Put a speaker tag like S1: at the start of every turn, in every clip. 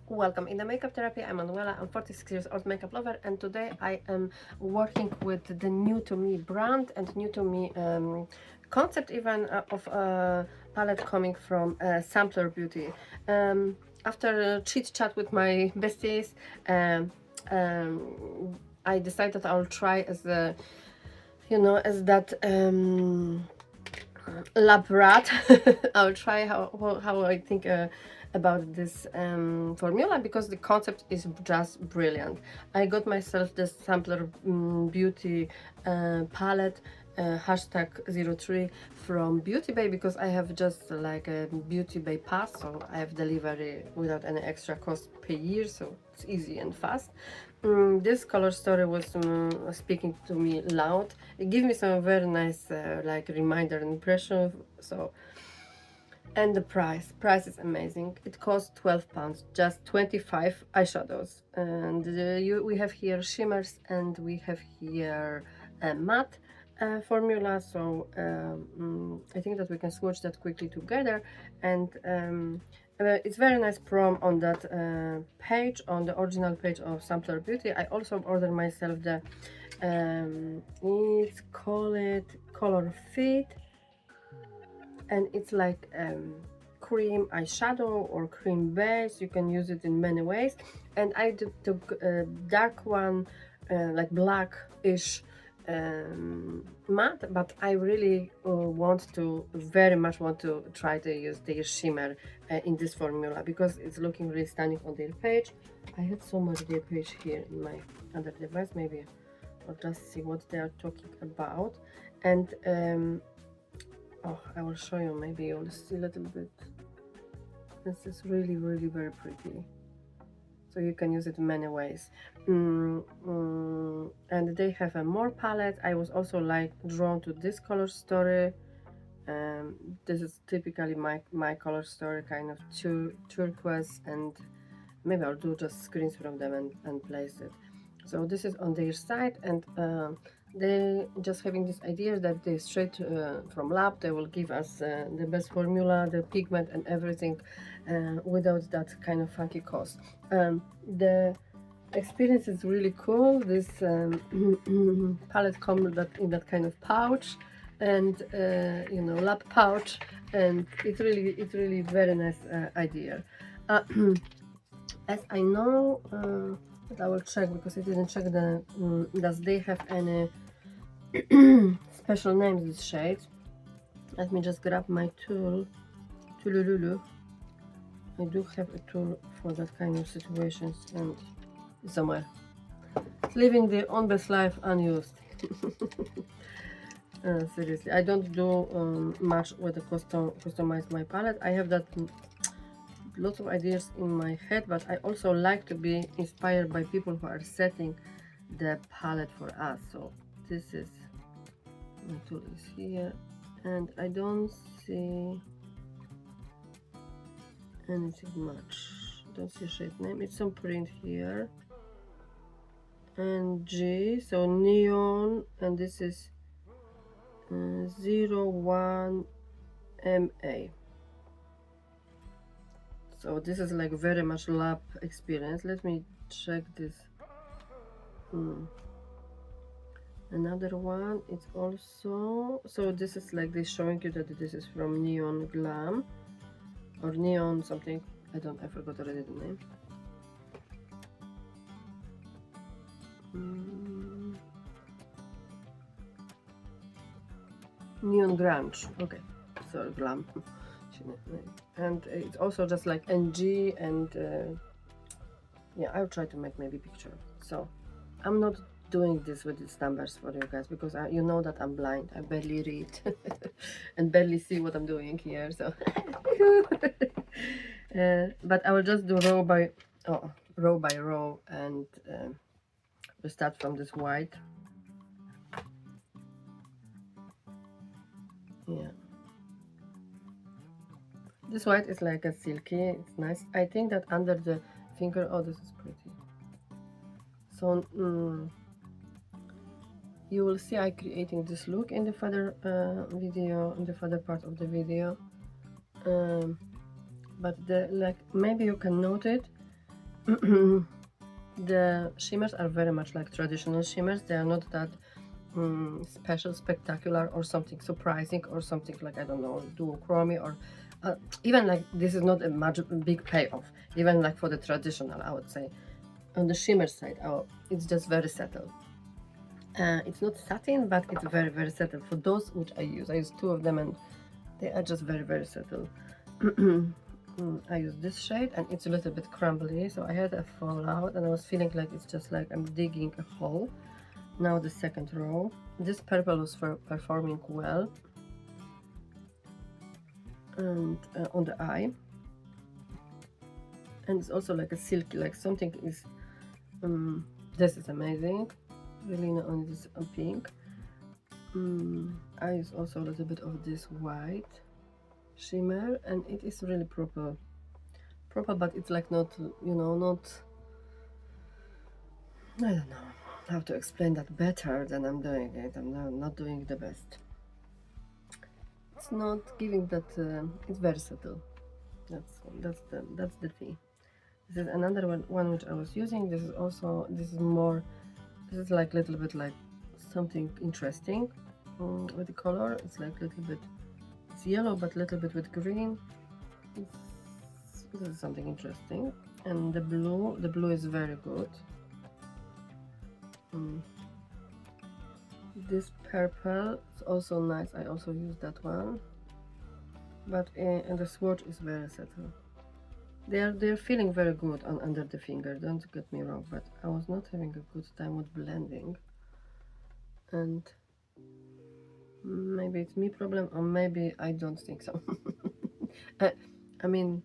S1: Welcome in the makeup therapy. I'm Manuela. I'm 46 years old makeup lover, and today I am working with the new to me brand and new to me concept even of a palette coming from Sampler Beauty. After a chit chat with my besties, um, I decided I'll try as the as that lab rat. I'll try how I think about this formula, because the concept is just brilliant. I got myself this Sampler Beauty palette, hashtag 03 from Beauty Bay, because I have just like a Beauty Bay pass, so I have delivery without any extra cost per year, so it's easy and fast. This color story was speaking to me loud. It gave me some very nice like reminder and impression. So, and the price is amazing. It costs £12, just 25 eyeshadows, and we have here shimmers and we have here matte formula. So I think that we can swatch that quickly together. And it's very nice prom on that page, on the original page of Sampler Beauty. I also ordered myself the it's called Color Fit, and it's like cream eyeshadow or cream base. You can use it in many ways, and I took a dark one, like black-ish matte, but I really very much want to try to use their shimmer in this formula, because it's looking really stunning on their page. I had so much their page here in my other device. Maybe I'll just see what they are talking about. And oh, I will show you, maybe you'll see a little bit. This is really very pretty, so you can use it in many ways. And they have a more palette. I was also like drawn to this color story. This is typically my color story, kind of turquoise, and maybe I'll do just screens from them and place it. So this is on their site, and they just having this idea that they straight from lab, they will give us the best formula, the pigment and everything, without that kind of funky cost. The experience is really cool. This palette comes in that kind of pouch, and lap pouch, and it's really very nice idea. As I know, but I will check, because I didn't check the does they have any special names, this shade. Let me just grab my tool. Tulululu. I do have a tool for that kind of situations, and somewhere. It's living the own best life unused. Seriously, I don't do much with the customize my palette. I have that lots of ideas in my head, but I also like to be inspired by people who are setting the palette for us. So this is, my tool is here, and I don't see anything much. Don't see shade name. It's some print here, and G, so neon, and this is 01 MA. So this is like very much lab experience. Let me check this. Another one, it's also, so this is like this, showing you that this is from Neon Glam or Neon something. I forgot already the name. Neon Grunge. Okay, so Glam. And it's also just like NG, and yeah, I'll try to make maybe picture. So I'm not doing this with these numbers for you guys, because you know that I'm blind. I barely read and barely see what I'm doing here. So but I will just do row by row, and we start from this white. Yeah, this white is like a silky, it's nice. I think that under the finger, oh, this is pretty. So you will see I creating this look in the further video, in the further part of the video. But maybe you can note it, The shimmers are very much like traditional shimmers. They are not that special, spectacular, or something surprising, or something like, I don't know, duochromy, or even like this is not a much big payoff. Even like for the traditional, I would say, on the shimmer side, it's just very subtle. It's not satin, but it's very, very subtle. For those which I use two of them, and they are just very, very subtle. I use this shade, and it's a little bit crumbly, so I had a fallout, and I was feeling like it's just like I'm digging a hole. Now the second row. This purple was performing well, and on the eye, and it's also like a silky, like something is. This is amazing. Really, on this pink. I use also a little bit of this white shimmer, and it is really proper, but it's like not, not, I don't know how to explain that better than I'm doing it. I'm not doing the best. It's not giving that. It's very subtle. That's the thing. This is another one which I was using. This is more. This is like a little bit like something interesting with the color. It's like a little bit. It's yellow, but a little bit with green. This is something interesting. And the blue is very good. This purple is also nice. I also use that one. But and the swatch is very subtle. They're feeling very good under the finger. Don't get me wrong, but I was not having a good time with blending. And maybe it's me problem, or maybe I don't think so. I mean,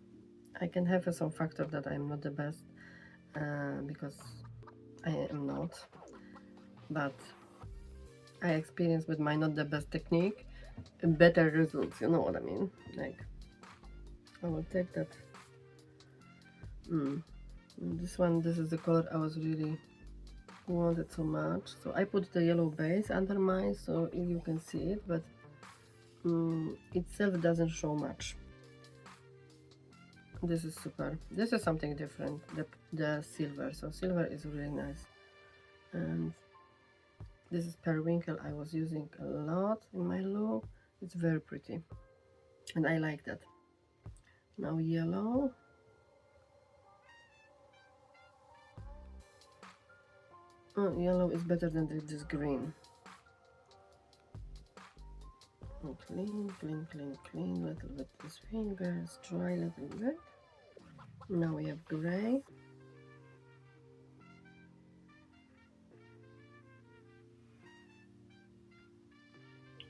S1: I can have some factor that I'm not the best, because I am not. But I experience with my not the best technique better results. You know what I mean? Like, I will take that. This is the color I was really wanted so much. So I put the yellow base under mine, so you can see it, but itself doesn't show much. This is super. This is something different. The silver. So silver is really nice. And this is periwinkle. I was using a lot in my look. It's very pretty, and I like that. Now yellow. Oh, yellow is better than this green. Oh, clean, little bit these fingers, dry a little bit. Now we have gray.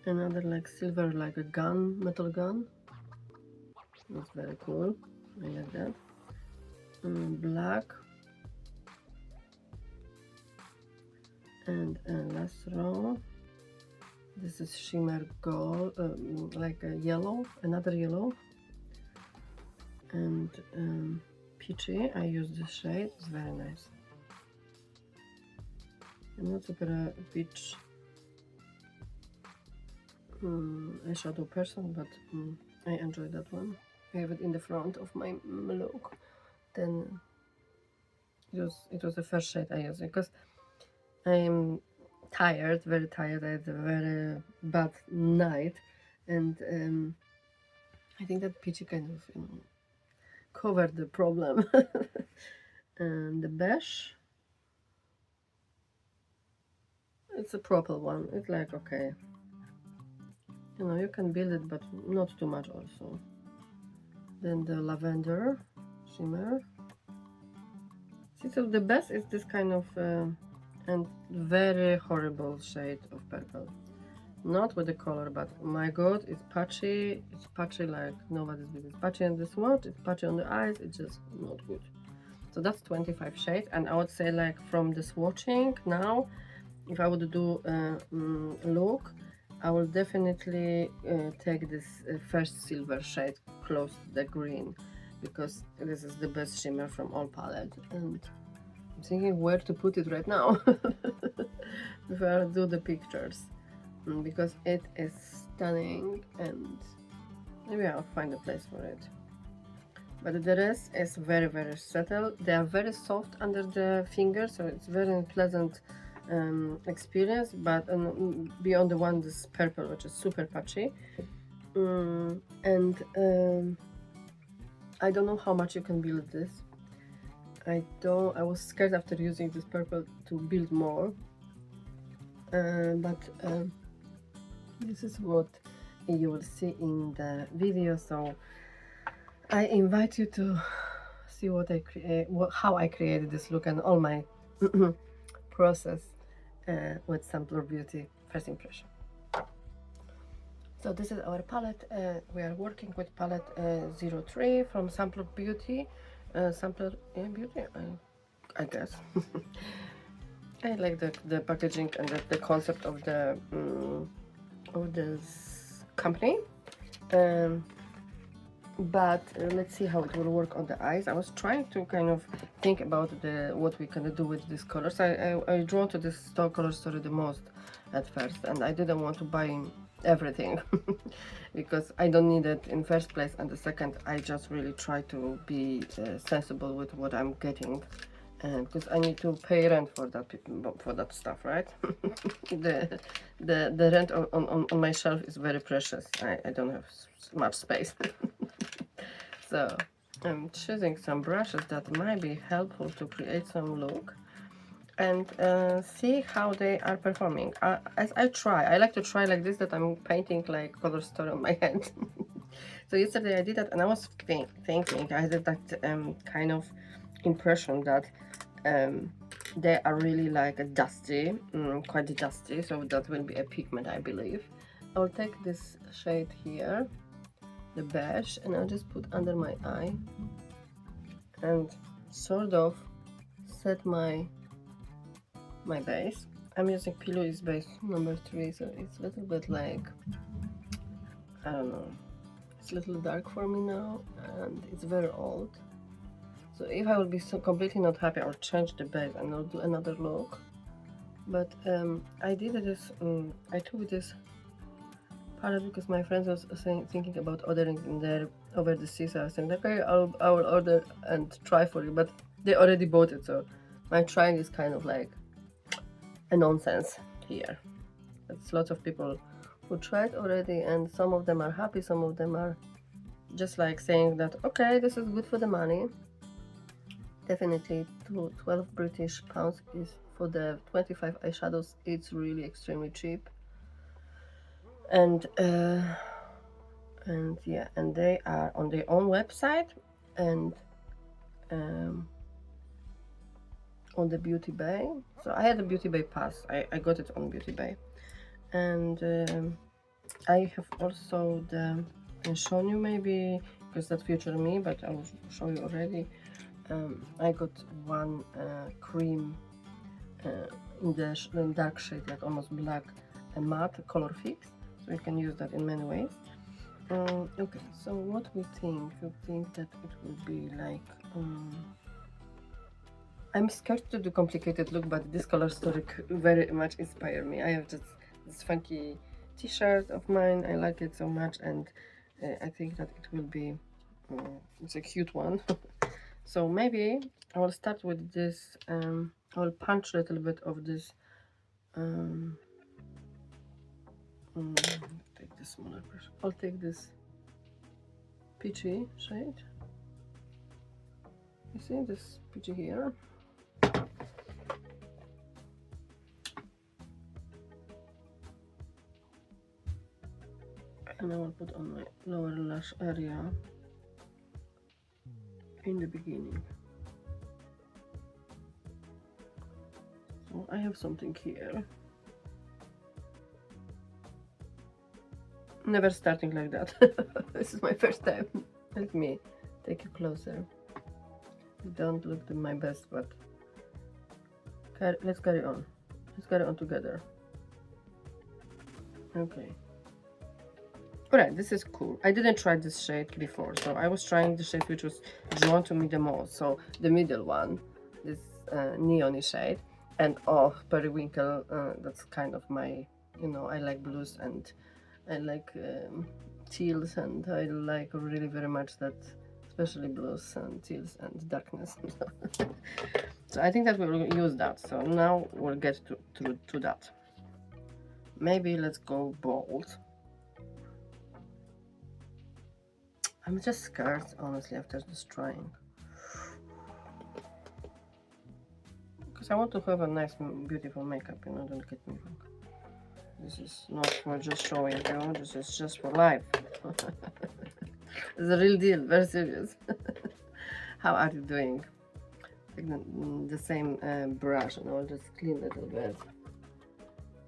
S1: Another like silver, like a gun, metal gun. That's very cool. I like that. Black. And last row. This is shimmer gold, like a yellow, another yellow. And peachy. I use this shade. It's very nice. I'm not super peach eyeshadow person, but I enjoy that one. I have it in the front of my look. Then it was the first shade I used because I'm tired, very tired. I had a very bad night, and I think that peachy kind of covered the problem. And the beige, it's a proper one. It's like, okay, you can build it, but not too much also. Then the lavender shimmer. See, so the best is this kind of and very horrible shade of purple. Not with the color, but my god, it's patchy. It's patchy like nobody's business. Patchy on the swatch, it's patchy on the eyes. It's just not good. So that's 25 shades, and I would say like from the swatching now, if I would do a look, I will definitely take this first silver shade close to the green, because this is the best shimmer from all palette, and I'm thinking where to put it right now before I do the pictures, because it is stunning, and maybe I'll find a place for it. but the rest is very, very subtle. They are very soft under the fingers, so it's very pleasant experience. But beyond the one, this purple, which is super patchy. And I don't know how much you can build this. I was scared after using this purple to build more. But this is what you will see in the video. So I invite you to see what I create, how I created this look and all my process with Samplr Beauty first impression. So this is our palette. We are working with palette 03 from Samplr Beauty. Samplr Beauty, I guess. I like the packaging and the concept of this company. But let's see how it will work on the eyes. I was trying to kind of think about what we can do with these colors. I drawn to this store color story the most at first, and I didn't want to buy everything because I don't need it in first place, and the second I just really try to be sensible with what I'm getting, because I need to pay rent for that stuff, right? the rent on my shelf is very precious. I don't have much space. So I'm choosing some brushes that might be helpful to create some look and see how they are performing. As I like to try like this, that I'm painting like color story on my hand. So yesterday I did that, and I was thinking, I had that kind of impression that they are really like a dusty, quite dusty, so that will be a pigment, I believe. I'll take this shade here, the beige, and I'll just put under my eye and sort of set my base. I'm using Pilou's base number 3, so it's a little bit like, I don't know, it's a little dark for me now, and it's very old. So if I will be so completely not happy, I'll change the base and I'll do another look. But I did this, I took this palette because my friends was thinking about ordering in there over the sea, so I was saying, okay, I will order and try for you, but they already bought it, so my trying is kind of like a nonsense here. It's lots of people who tried already, and some of them are happy, some of them are just like saying that, okay, this is good for the money. Definitely 12 British pounds is for the 25 eyeshadows. It's really extremely cheap. And yeah, and they are on their own website and on the Beauty Bay. So I had a Beauty Bay pass. I got it on Beauty Bay, and I have also shown you maybe because that future me, but I will show you already. I got one cream in the dark shade, like almost black, a matte color fix, so you can use that in many ways. Okay, so what we think? We think that it will be like I'm scared to do complicated look, but this color story very much inspired me. I have just this funky t-shirt of mine. I like it so much, and I think that it will be it's a cute one. So maybe I will start with this. I will punch a little bit of this. Take the smaller brush. I'll take this peachy shade. You see this peachy here? And I will put on my lower lash area in the beginning. So I have something here. Never starting like that. This is my first time. Let me take you closer. Don't look my best, but let's carry on. Let's carry on together. Okay. Alright, this is cool. I didn't try this shade before, so I was trying the shade which was drawn to me the most. So the middle one, this neon shade, and oh, periwinkle. That's kind of my, I like blues and I like teals, and I like really very much that especially blues and teals and darkness. So I think that we'll use that. So now we'll get to that. Maybe let's go bold. I'm just scared, honestly, after this trying. Because I want to have a nice, beautiful makeup, you know, don't get me wrong. This is not for just showing you, this is just for life. It's a real deal, very serious. How are you doing? Take the same brush, and I'll just clean a little bit.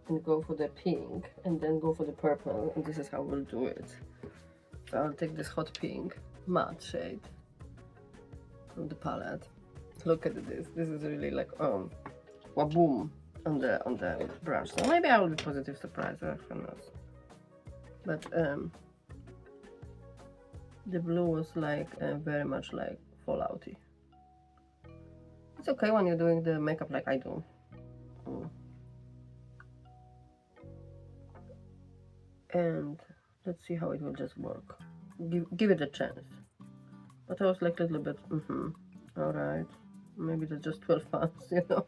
S1: And go for the pink, and then go for the purple, and this is how we'll do it. So I'll take this hot pink matte shade from the palette. Look at this. This is really like waboom on the brush. So maybe I will be positive surprised. Who knows? But the blue was like very much like fallouty. It's okay when you're doing the makeup like I do. And let's see how it will just work. Give it a chance. But I was like a little bit, all right. Maybe that's just 12 pounds, you know.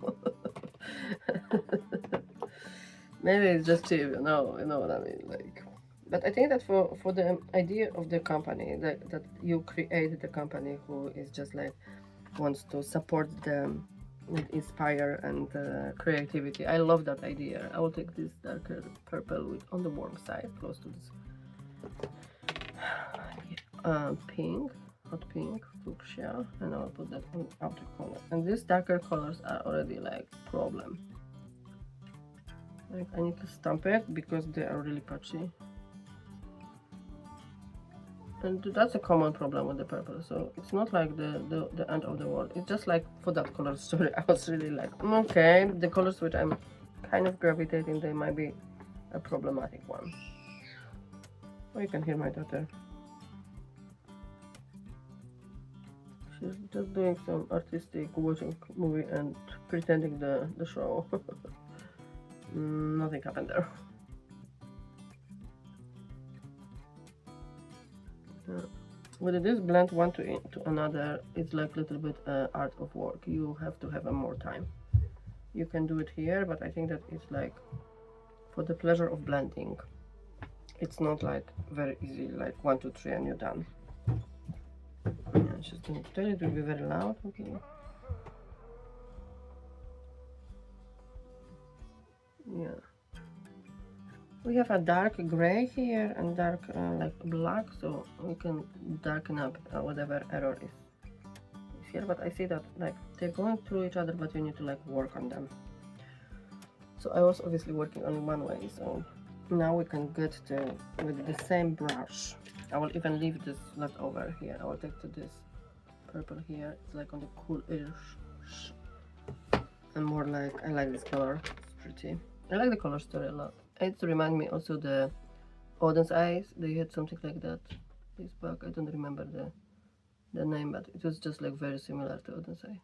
S1: Maybe it's just cheap, you know what I mean, like. But I think that for the idea of the company, that you create the company who is just like wants to support them, inspire and creativity. I love that idea. I will take this darker purple with on the warm side, close to this pink, hot pink, fuchsia, and I'll put that on outer corner. And these darker colors are already like problem. Like I need to stamp it because they are really patchy. And that's a common problem with the purple, so it's not like the end of the world. It's just like for that color story, I was really like, okay, the colors which I'm kind of gravitating, they might be a problematic one. Oh, you can hear my daughter. She's just doing some artistic watching movie and pretending the show. Nothing happened there. With this blend one to another, it's like a little bit art of work. You have to have more time. You can do it here, but I think that it's like for the pleasure of blending. It's not like very easy, like 1, 2, 3 and you're done. Yeah, she's doing it. It will be very loud. Okay. Yeah. We have a dark gray here and dark like black, so we can darken up whatever error is here. But I see that like they're going through each other, but you need to like work on them. So I was obviously working on one way, so now we can get to with the same brush. I will even leave this left over here. I will take to this purple here. It's like on the cool-ish and more like I like this color. It's pretty. I like the color story a lot. It reminds me also the Odin's Eyes. They had something like that. This back, I don't remember the name, but it was just like very similar to Odin's Eye.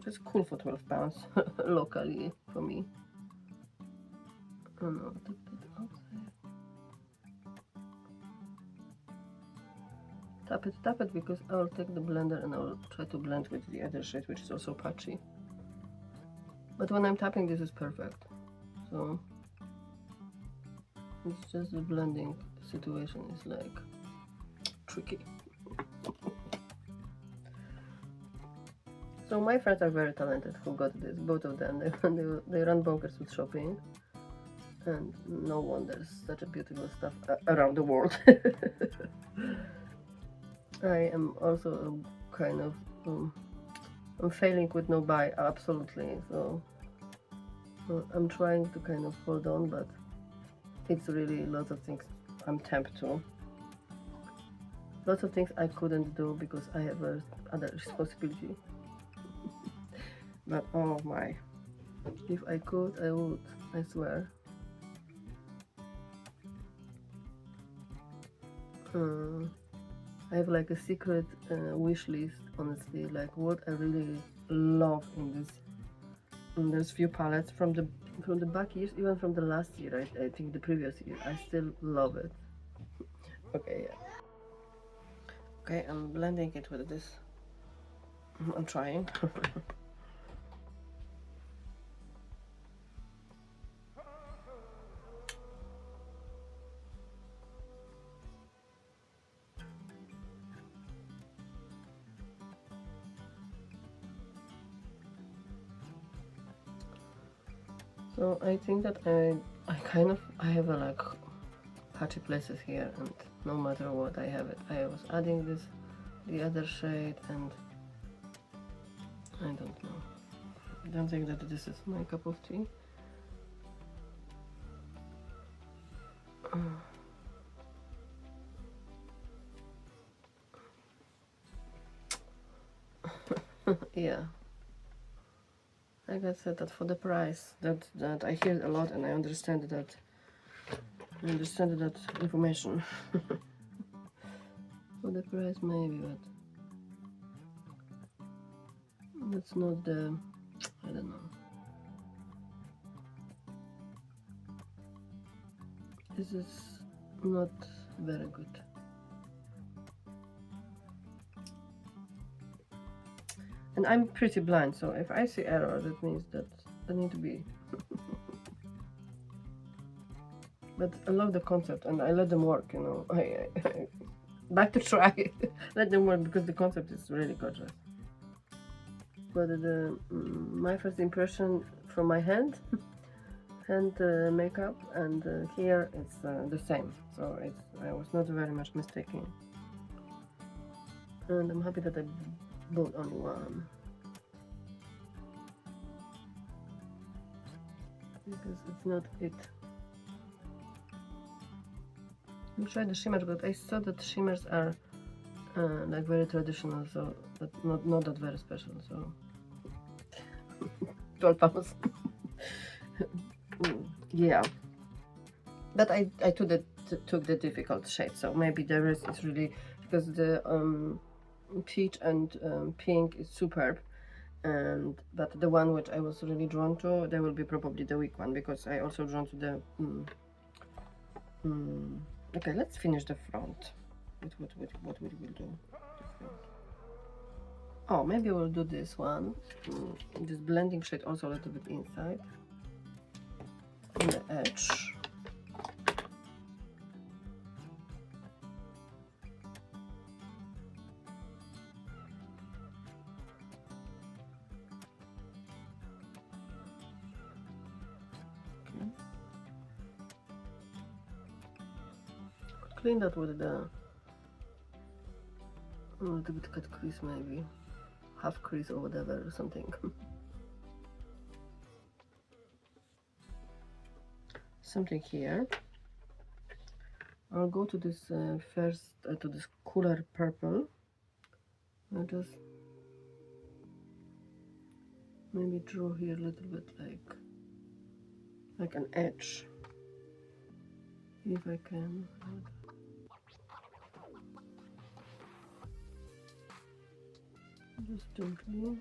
S1: It's cool for 12 pounds locally for me. Oh no, take that outside. Tap it because I will take the blender and I will try to blend with the other shade, which is also patchy. But when I'm tapping, this is perfect. So it's just the blending situation is like tricky. So my friends are very talented who got this, both of them. They run bonkers with shopping, and no wonder such a beautiful stuff around the world. I am also kind of I'm failing with no buy absolutely, so I'm trying to kind of hold on, but it's really lots of things I'm tempted to. Lots of things I couldn't do because I have other responsibility. But oh my, if I could, I would, I swear. I have like a secret wish list, honestly, like what I really love in this few palettes from the back years, even from the last year, I think the previous year, I still love it. Okay, yeah. Okay, I'm blending it with this. I'm trying. So I think that I have a like patchy places here, and no matter what I have it. I was adding the other shade, and I don't know. I don't think that this is my cup of tea. Yeah. Like I said, that for the price that I hear a lot, and I understand that information. For the price maybe, but that's not the, I don't know. This is not very good. And I'm pretty blind, so if I see error, that means that I need to be. But I love the concept, and I let them work, you know. I like to try it. Let them work, because the concept is really gorgeous. But my first impression from my hand makeup, and here it's the same, so I was not very much mistaken, and I'm happy that I bought only one, because it's not it. I'll try the shimmer, but I saw that shimmers are like very traditional, so but not that very special, so 12 pounds. Yeah, but I took the difficult shade, so maybe the rest is really, because the peach and pink is superb, and but the one which I was really drawn to, they will be probably the weak one, because I also drawn to the okay, let's finish the front. What we will do? Oh, maybe we'll do this one. This blending shade also a little bit inside on the edge. Okay. Clean that with the a little bit cut crease, maybe half crease or whatever, or something. Something here. I'll go to this first to this cooler purple. I'll just maybe draw here a little bit like an edge, if I can. Just gently.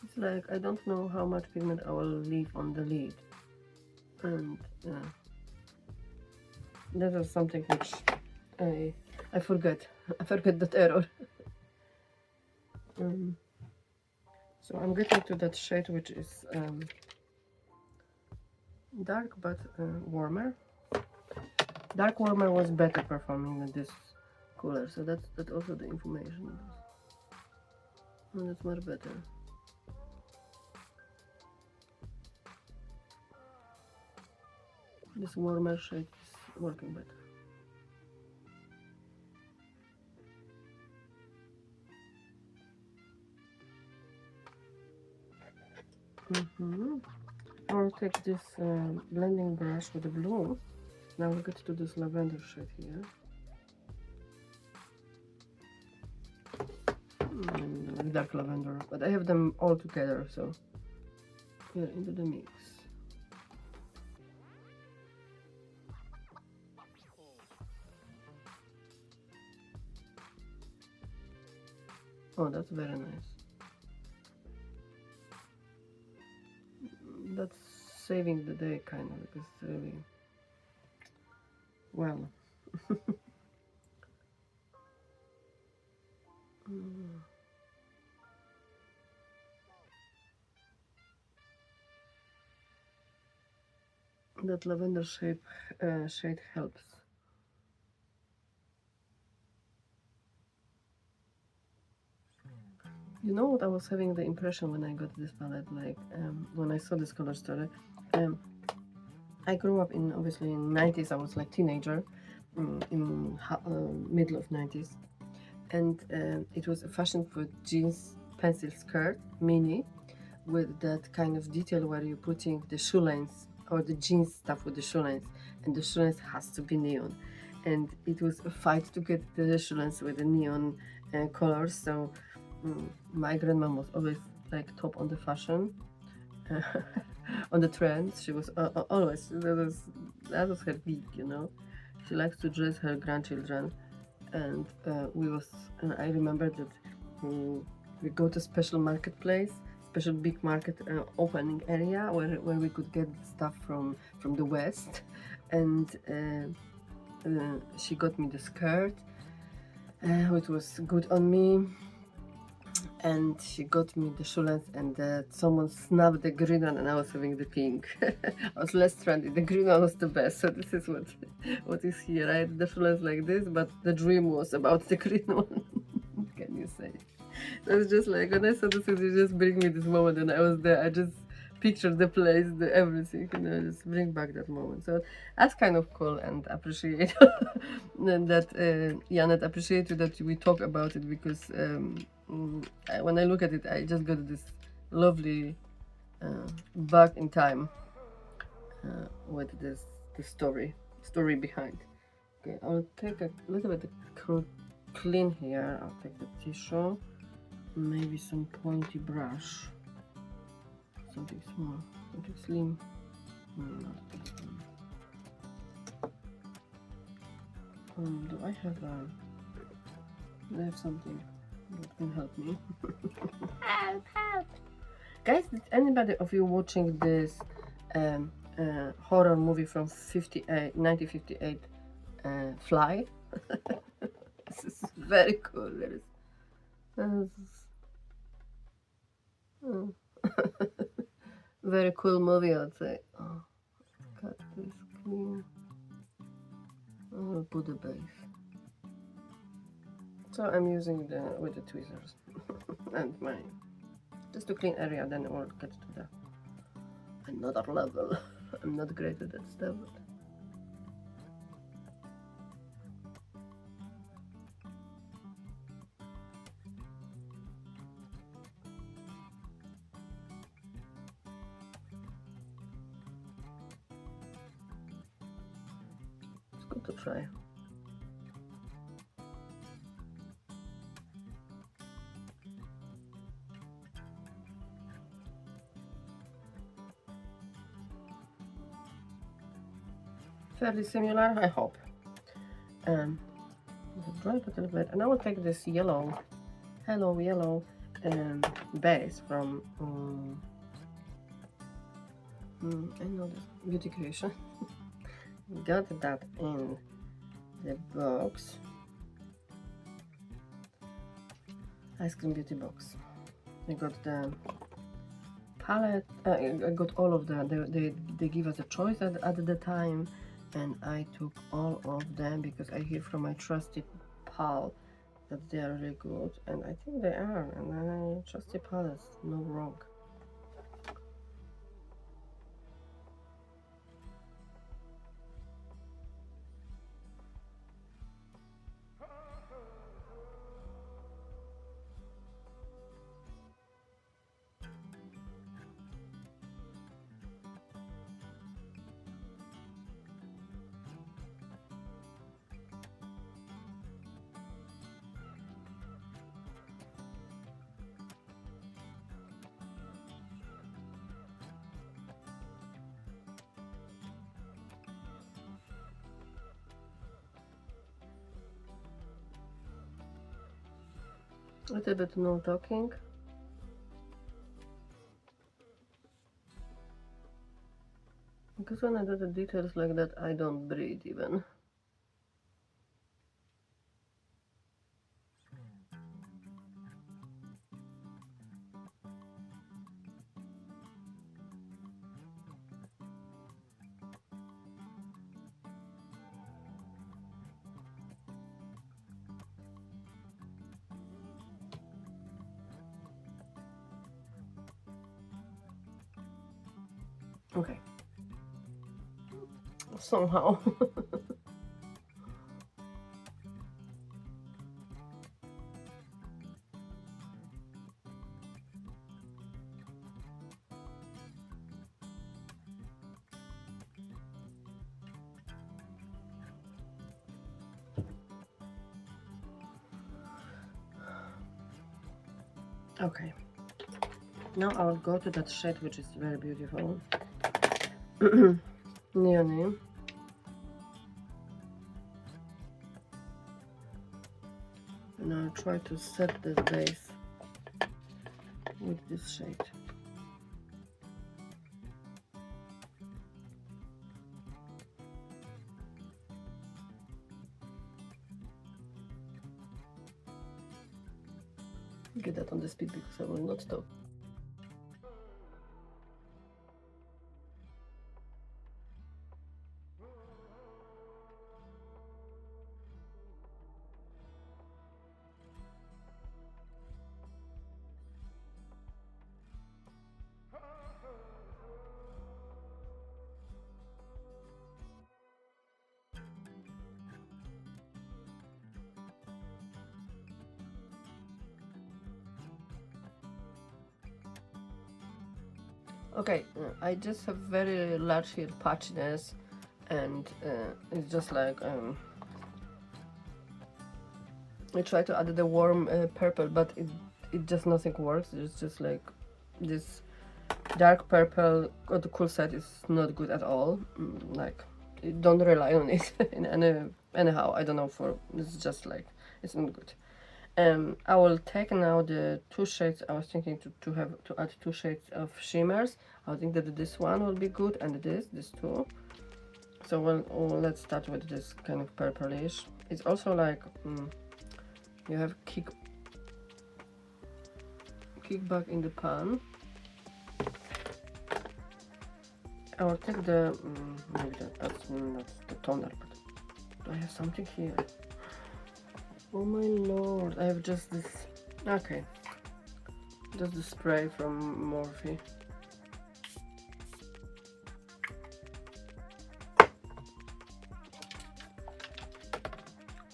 S1: It's like I don't know how much pigment I will leave on the lid, and that is something which I forget. I forget that error. So I'm getting to that shade which is dark but warmer. Dark warmer was better performing than this cooler, so that's also the information. And it's much better. This warmer shade is working better. I'll take this blending brush with the blue. Now we'll get to this lavender shade here. Like dark lavender, but I have them all together, so here into the mix. Oh, that's very nice. That's saving the day, kind of, because really, well. Mm. That lavender shade helps. You know what I was having the impression when I got this palette, like when I saw this color story. Um, I grew up in, obviously, in 90s. I was like teenager, in middle of 90s, and it was a fashion for jeans pencil skirt, mini, with that kind of detail where you're putting the shoelace or the jeans stuff with the shoelace, and the shoelace has to be neon. And it was a fight to get the shoelace with the neon colors. So my grandma was always like top on the fashion, on the trends. She was always, that was her gig, you know. She likes to dress her grandchildren, and I remember that we go to special marketplace, special big market opening area where we could get stuff from the west, and she got me the skirt, which was good on me, and she got me the shoelace, and someone snapped the green one, and I was having the pink. I was less trendy. The green one was the best. So this is what is here. I had the shoelace like this, but the dream was about the green one. Can you say? So it's just like when I saw this, you just bring me this moment, and I was there. I just pictured the place, the everything, just bring back that moment. So that's kind of cool, and appreciate and that Janet, appreciate you that we talk about it, because when I look at it, I just got this lovely back in time with the story behind. Okay, I'll take a little bit clean here. I'll take the tissue, maybe some pointy brush, something small, something slim. Not this one. Do I have something that can help me? Help! Guys, did anybody of you watching this horror movie from 1958, Fly? This is very cool. Oh. Very cool movie, I'd say. Oh, cut this clean. I'll put the base. So I'm using with the tweezers and mine, just to clean area. Then we'll get to the another level. I'm not great at that stuff. It's good to try. Fairly similar, I hope. Dry it a little bit, and I will take this hello yellow base from I know this beauty creation. Got that in the box, ice cream beauty box. I got the palette. I got all of them. They give us a choice at the time, and I took all of them because I hear from my trusted pal that they are really good, and I think they are. And I trusted pal is no wrong. A little bit no talking. Because when I do the details like that, I don't breathe even. Okay. Somehow. Okay. Now I'll go to that shade which is very beautiful. Neon. And I'll try to set the base with this shade. Get that on the speed because I will not stop. Okay, I just have very large here patchiness, and it's just like I try to add the warm purple, but it just nothing works. It's just like this dark purple or the cool side is not good at all. Like, don't rely on it in anyhow. I don't know, for it's just like it's not good. I will take now the two shades. I was thinking to add two shades of shimmers. I think that this one will be good, and this two. So let's start with this kind of purplish. It's also like you have kickback in the pan. I will take the maybe that's the toner, but do I have something here? Oh my lord, I have just this. Okay, just the spray from Morphe.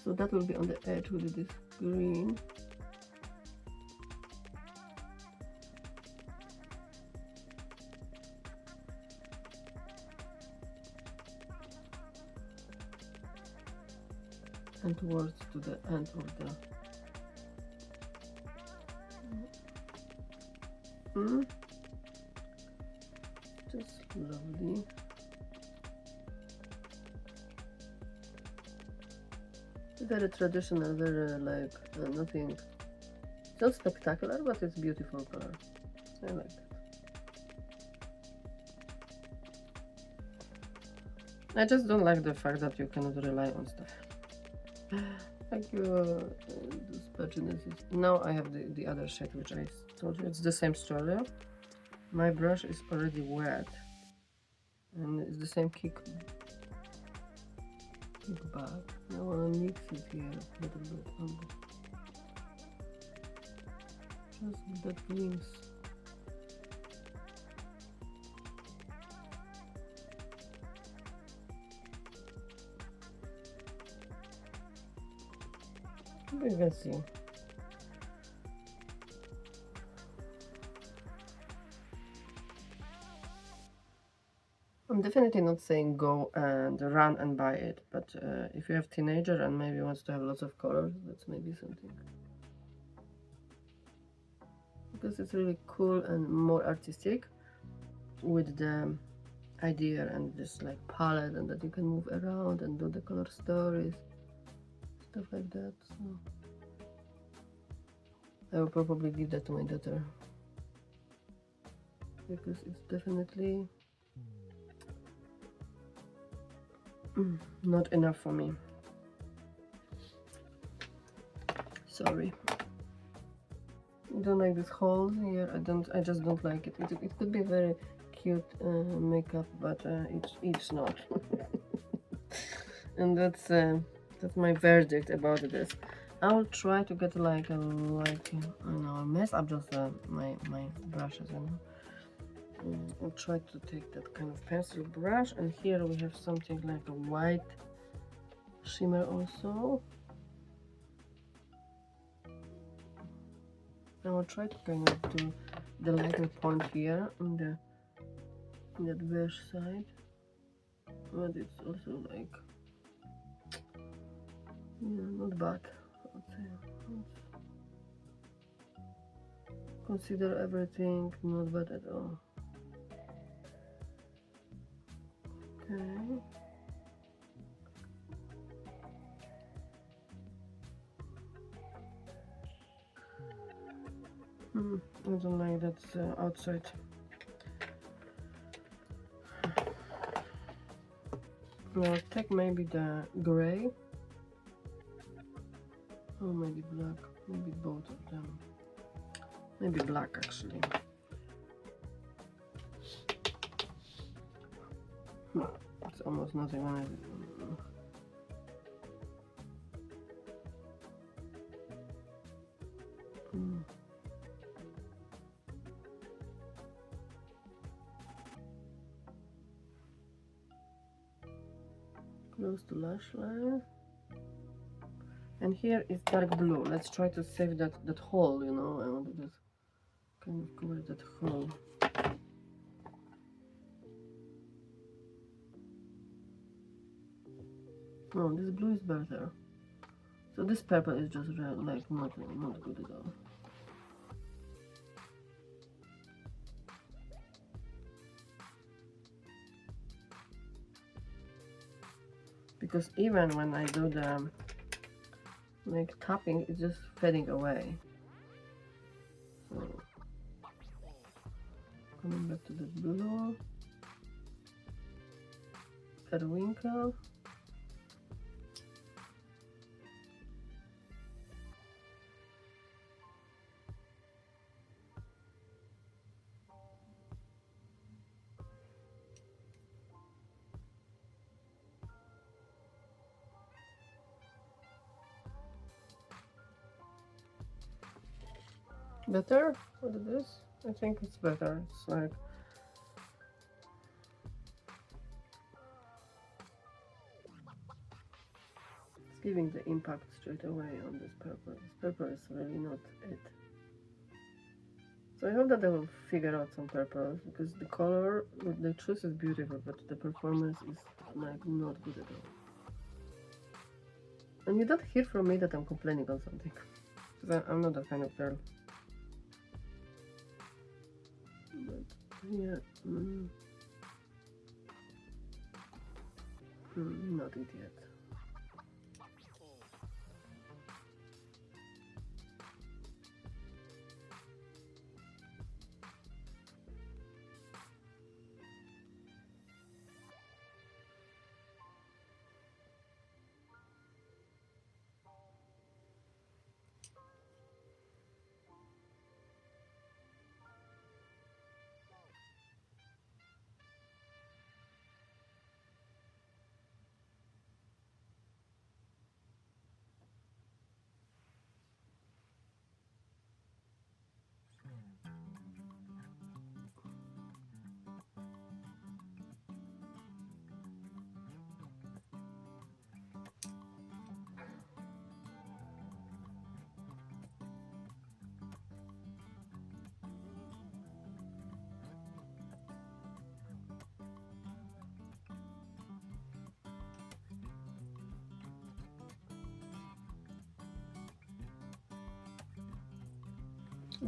S1: So that will be on the edge with this green. And towards to the end of the just lovely. Very traditional, very like nothing, it's not spectacular, but it's beautiful color. I like that. I just don't like the fact that you cannot rely on stuff. Thank you. This patchiness is... Now I have the other shade which I told you. It's the same story. My brush is already wet, and it's the same kickback. I want to mix it here a little bit on just that glimpse. You can see. I'm definitely not saying go and run and buy it, but if you have teenager and maybe wants to have lots of colors, that's maybe something. Because it's really cool and more artistic with the idea and this like palette, and that you can move around and do the color stories, stuff like that. So I will probably give that to my daughter, because it's definitely not enough for me. Sorry. I don't like this hole here. I just don't like it. It could be very cute makeup, but it's not. And that's my verdict about this. I'll try to get like I don't know, mess up just my brushes, you know. I'll try to take that kind of pencil brush, and here we have something like a white shimmer also. I will try to kind of do the lighter point here on that beige side, but it's also like, yeah, not bad. Let's say. Consider everything not bad at all. Okay. I don't like that outside. Now take maybe the gray. Oh, maybe black. Maybe both of them. Maybe black actually. It's almost not even. Close to lash line. And here is dark blue. Let's try to save that hole, you know. I want to just kind of cover that hole. No, this blue is better. So this purple is just like not good at all. Because even when I do the like tapping, it's just fading away. So coming back to the blue, periwinkle. Better? What is this? I think it's better. It's like it's giving the impact straight away on this purple. This purple is really not it. So I hope that I will figure out some purples, because the color, the choice is beautiful, but the performance is like not good at all. And you don't hear from me that I'm complaining on something, because I'm not that kind of girl. But yeah, not it yet.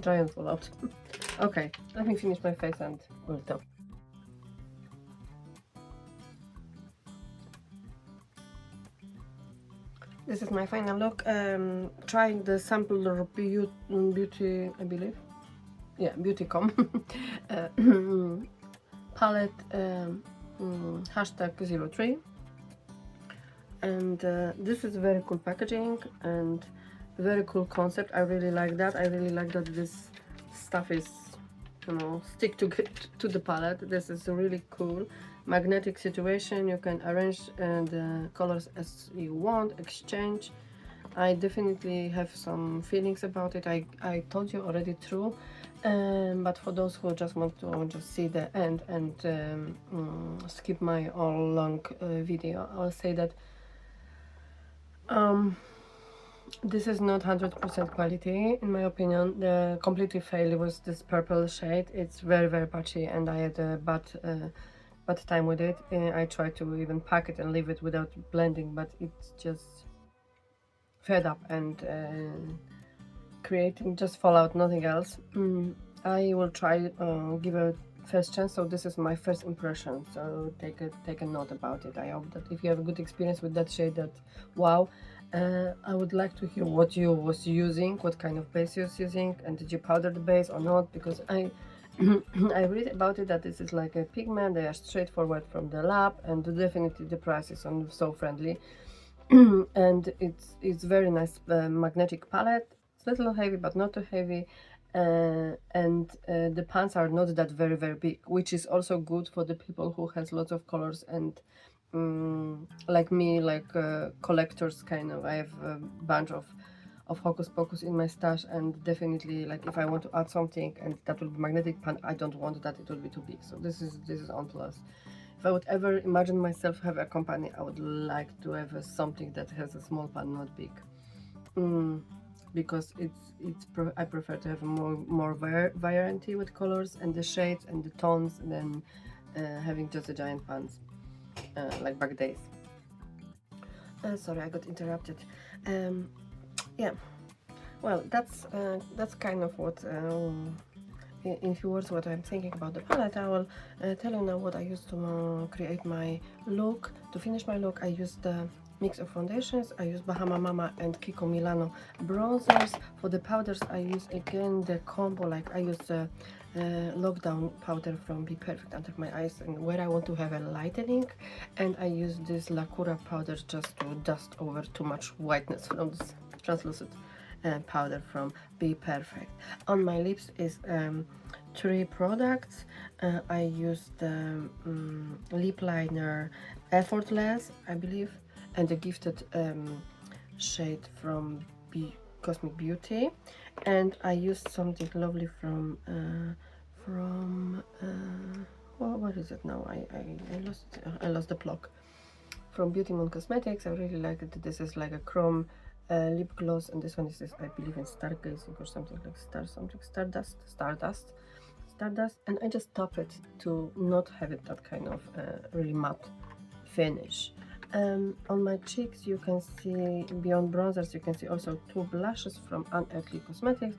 S1: Giant fallout. Okay, let me finish my face and we'll talk. This is my final look. Trying the Samplr Beauty, I believe. Yeah, Beautycom palette, #03. And this is very cool packaging and very cool concept. I really like that. I really like that this stuff is, you know, stick to the palette. This is really cool. Magnetic situation. You can arrange the colors as you want, exchange. I definitely have some feelings about it. I told you already true, but for those who just want to just see the end and skip my all long video, I'll say that this is not 100% quality, in my opinion. The completely failed was this purple shade. It's very patchy, and I had a bad time with it. I tried to even pack it and leave it without blending, but it's just fed up and creating just fallout, nothing else. I will try give a first chance. So this is my first impression, so take a note about it. I hope that if you have a good experience with that shade, that wow. I would like to hear what you was using, what kind of base you was using, and did you powder the base or not, because I I read about it that this is like a pigment. They are straightforward from the lab, and definitely the price is so friendly. And it's very nice magnetic palette. It's a little heavy but not too heavy, and the pans are not that very big, which is also good for the people who has lots of colors and like me, like collectors kind of. I have a bunch of Hocus Pocus in my stash, and definitely, like, if I want to add something and that will be magnetic pan, I don't want that it will be too big. So this is on plus. If I would ever imagine myself have a company, I would like to have something that has a small pan, not big, because I prefer to have more variety with colors and the shades and the tones than having just a giant pans like back days. Sorry, I got interrupted. Yeah, well, that's kind of what. In few words, what I'm thinking about the palette. I will tell you now what I used to create my look. To finish my look, I used the mix of foundations. I use Bahama Mama and Kiko Milano bronzers. For the powders, I use again the combo. Like, I use the lockdown powder from Be Perfect under my eyes, and where I want to have a lightening, and I use this Lacura powder just to dust over too much whiteness from this translucent powder from Be Perfect. On my lips is 3 products. I used the lip liner Effortless, I believe, and the gifted shade from Cosmic Beauty, and I used something lovely from what is it now? I lost the plug. From Beauty Moon Cosmetics. I really like it. This is like a chrome lip gloss, and this one is, I believe, in stargazing or something like stardust, and I just top it to not have it that kind of really matte finish. On my cheeks, you can see, beyond bronzers, you can see also 2 blushes from Unearthly Cosmetics,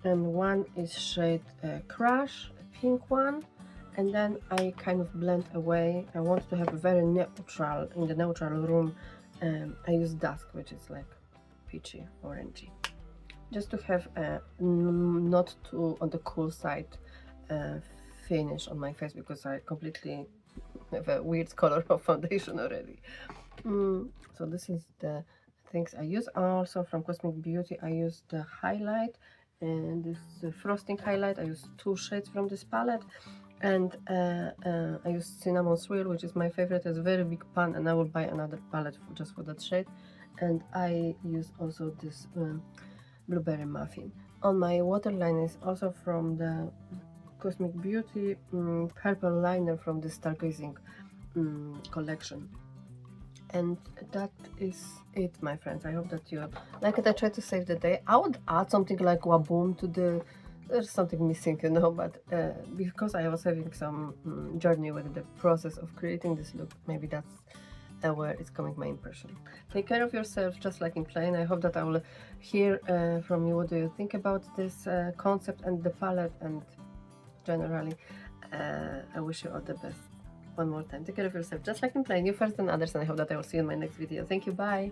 S1: and one is shade Crush, a pink one, and then I kind of blend away. I want to have a very neutral, in the neutral room. I use Dusk, which is like peachy, orangey, just to have a not too on the cool side finish on my face, because I completely have a weird color of foundation already. So this is the things I use. Also from Cosmic Beauty, I use the highlight, and this frosting highlight. I use 2 shades from this palette, and I use Cinnamon Swirl, which is my favorite. It's a very big pan, and I will buy another palette just for that shade. And I use also this Blueberry Muffin. On my waterline is also from the Cosmic Beauty purple liner from the Stargazing collection. And that is it, my friends. I hope that you like it. I try to save the day. I would add something like Waboom to the, there's something missing, you know, but because I was having some journey with the process of creating this look, maybe that's where it's coming my impression. Take care of yourself, just like in plain. I hope that I will hear from you. What do you think about this concept and the palette, and generally I wish you all the best. One more time, take care of yourself, just like in plain. You first and others, and I hope that I will see you in my next video. Thank you, bye.